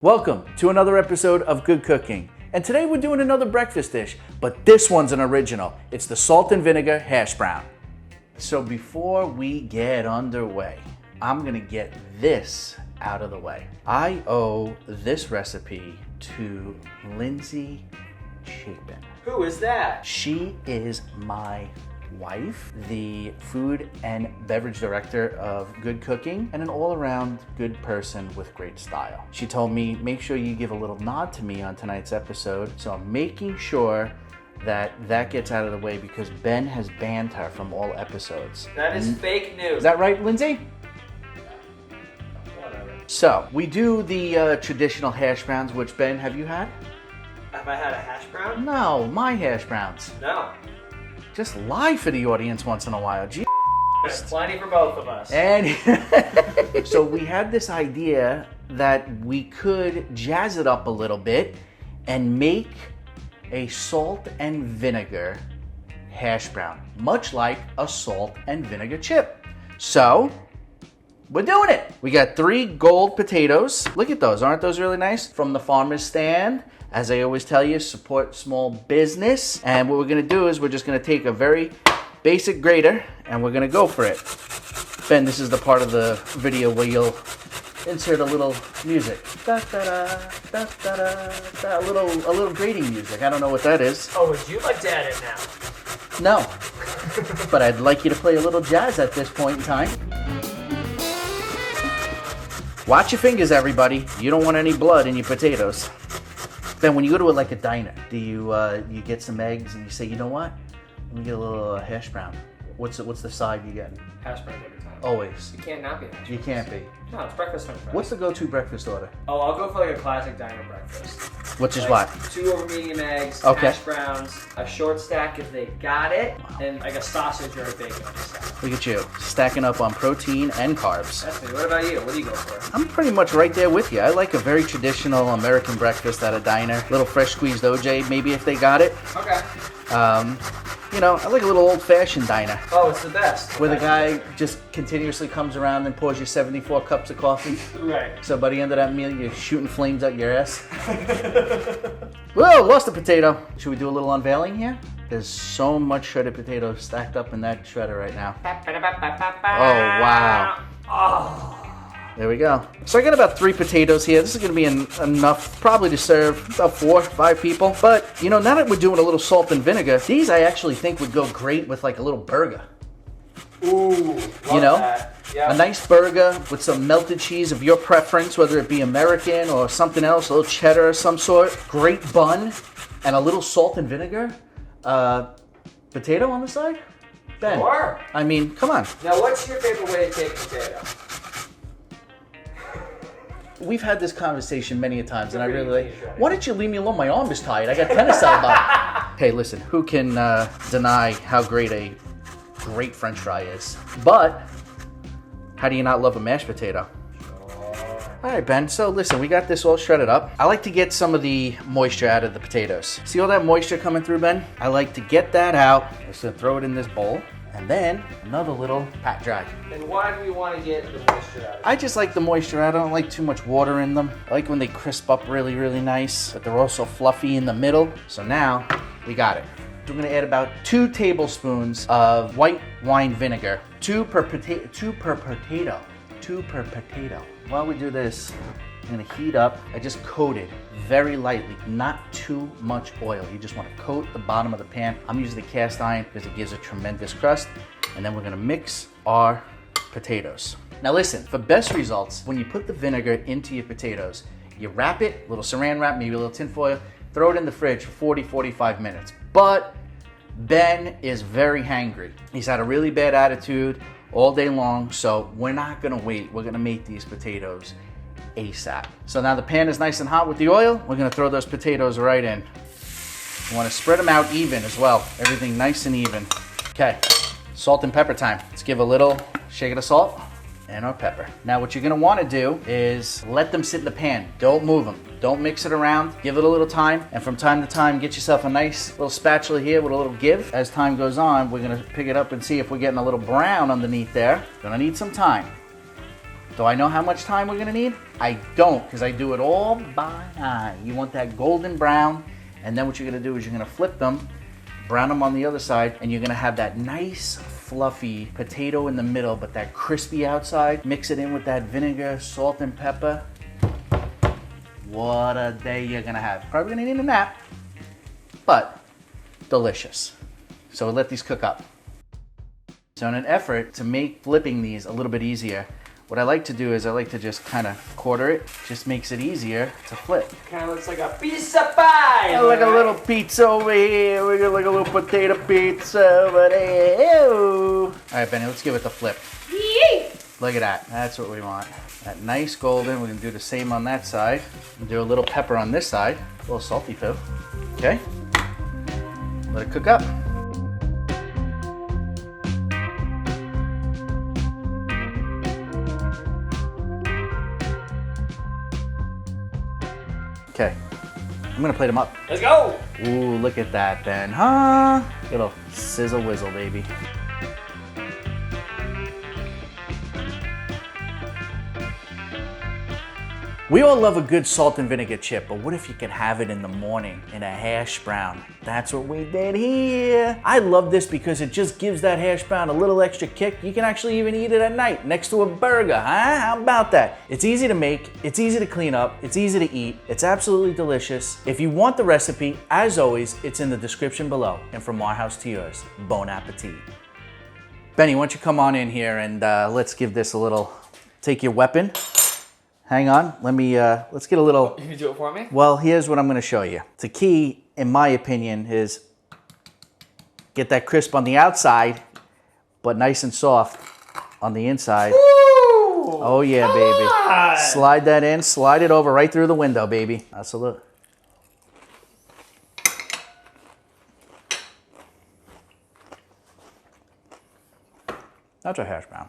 Welcome to another episode of Good Cooking. And today we're doing another breakfast dish, but this one's an original. It's the salt and vinegar hash brown. So before we get underway, I'm gonna get this out of the way. I owe this recipe to Lindsay Chapin. Who is that? She is my wife, the food and beverage director of Good Cooking, and an all-around good person with great style. She told me, make sure you give a little nod to me on tonight's episode, so I'm making sure that gets out of the way because Ben has banned her from all episodes. That is fake news. Is that right, Lindsay? Whatever. So, we do the traditional hash browns, which, Ben, have you had? Have I had a hash brown? No, my hash browns. No. Just lie for the audience once in a while. Gee. There's plenty for both of us. And so we had this idea that we could jazz it up a little bit and make a salt and vinegar hash brown, much like a salt and vinegar chip. So we're doing it. We got 3 gold potatoes. Look at those. Aren't those really nice? From the farmer's stand. As I always tell you, support small business. And what we're gonna do is we're just gonna take a very basic grater and we're gonna go for it. Ben, this is the part of the video where you'll insert a little music. Da, da, da, da, da, da, da, a little grating music. I don't know what that is. Oh, would you like to add it now? No, but I'd like you to play a little jazz at this point in time. Watch your fingers, everybody. You don't want any blood in your potatoes. Then when you go to like a diner, do you get some eggs and you say, you know what? Let me get a little hash brown. What's the side you get? Hash browns every time. Always. You can't not be a hash brown. You can't be. No, it's breakfast French fries. What's the go-to breakfast order? Oh, I'll go for like a classic diner breakfast. Which is like what? 2 over medium eggs, Okay. hash browns, a short stack if they got it, and like a sausage or a bacon on the side. Look at you, stacking up on protein and carbs. That's me. What about you? What do you go for? I'm pretty much right there with you. I like a very traditional American breakfast at a diner. Little fresh squeezed OJ, maybe if they got it. Okay. You know, I like a little old-fashioned diner. Oh, it's the best. Where the guy just continuously comes around and pours you 74 cups of coffee. Right. So by the end of that meal, you're shooting flames out your ass. Whoa, lost a potato. Should we do a little unveiling here? There's so much shredded potato stacked up in that shredder right now. Oh, wow. Oh. There we go. So I got about 3 potatoes here. This is going to be enough probably to serve about 4 or 5 people. But, you know, now that we're doing a little salt and vinegar, these I actually think would go great with like a little burger. Ooh, love You know? that. Yep. A nice burger with some melted cheese of your preference, whether it be American or something else, a little cheddar of some sort. Great bun and a little salt and vinegar. Potato on the side? Ben. Sure. I mean, come on. Now, what's your favorite way to take potato? We've had this conversation many a times, and I You're really really like, why don't you leave me alone? My arm is tired. I got tennis elbow. Hey, listen, who can deny how great a great French fry is? But how do you not love a mashed potato? All right, Ben, so listen, we got this all shredded up. I like to get some of the moisture out of the potatoes. See all that moisture coming through, Ben? I like to get that out. Just gonna throw it in this bowl. And then another little pat dry. And why do we want to get the moisture out of it? I just like the moisture. I don't like too much water in them. I like when they crisp up really, really nice, but they're also fluffy in the middle. So now we got it. We're gonna add about 2 tablespoons of white wine vinegar. 2 per potato. While we do this, I'm gonna heat up. I just coated very lightly, not too much oil. You just wanna coat the bottom of the pan. I'm using the cast iron because it gives a tremendous crust. And then we're gonna mix our potatoes. Now listen, for best results, when you put the vinegar into your potatoes, you wrap it, a little saran wrap, maybe a little tin foil, throw it in the fridge for 40, 45 minutes. But Ben is very hangry. He's had a really bad attitude all day long, so we're not gonna wait. We're gonna make these potatoes ASAP. So now the pan is nice and hot with the oil. We're gonna throw those potatoes right in. You wanna spread them out even as well. Everything nice and even. Okay, salt and pepper time. Let's give a little shake of the salt and our pepper. Now what you're gonna wanna do is let them sit in the pan. Don't move them. Don't mix it around. Give it a little time. And from time to time, get yourself a nice little spatula here with a little give. As time goes on, we're gonna pick it up and see if we're getting a little brown underneath there. Gonna need some time. Do I know how much time we're gonna need? I don't, because I do it all by eye. You want that golden brown, and then what you're gonna do is you're gonna flip them, brown them on the other side, and you're gonna have that nice fluffy potato in the middle, but that crispy outside. Mix it in with that vinegar, salt, and pepper. What a day you're gonna have. Probably gonna need a nap, but delicious. So let these cook up. So in an effort to make flipping these a little bit easier, what I like to do is I like to just kind of quarter it. Just makes it easier to flip. Kind of looks like a pizza pie. Like a little pizza over here. We got like a little potato pizza over there. Ew. All right, Benny, let's give it the flip. Yee! Look at that. That's what we want. That nice golden. We're gonna do the same on that side. And do a little pepper on this side. A little salty too. Okay. Let it cook up. Okay, I'm gonna plate them up. Let's go! Ooh, look at that then, huh? Little sizzle whizzle, baby. We all love a good salt and vinegar chip, but what if you could have it in the morning in a hash brown? That's what we did here. I love this because it just gives that hash brown a little extra kick. You can actually even eat it at night next to a burger, huh? How about that? It's easy to make, it's easy to clean up, it's easy to eat, it's absolutely delicious. If you want the recipe, as always, it's in the description below. And from our house to yours, bon appetit. Benny, why don't you come on in here and let's give this a little, take your weapon. Hang on, let's get a little... You can do it for me? Well, here's what I'm gonna show you. The key, in my opinion, is get that crisp on the outside, but nice and soft on the inside. Ooh, oh yeah, baby. on. Slide that in, slide it over right through the window, baby. That's a look. That's a hash brown.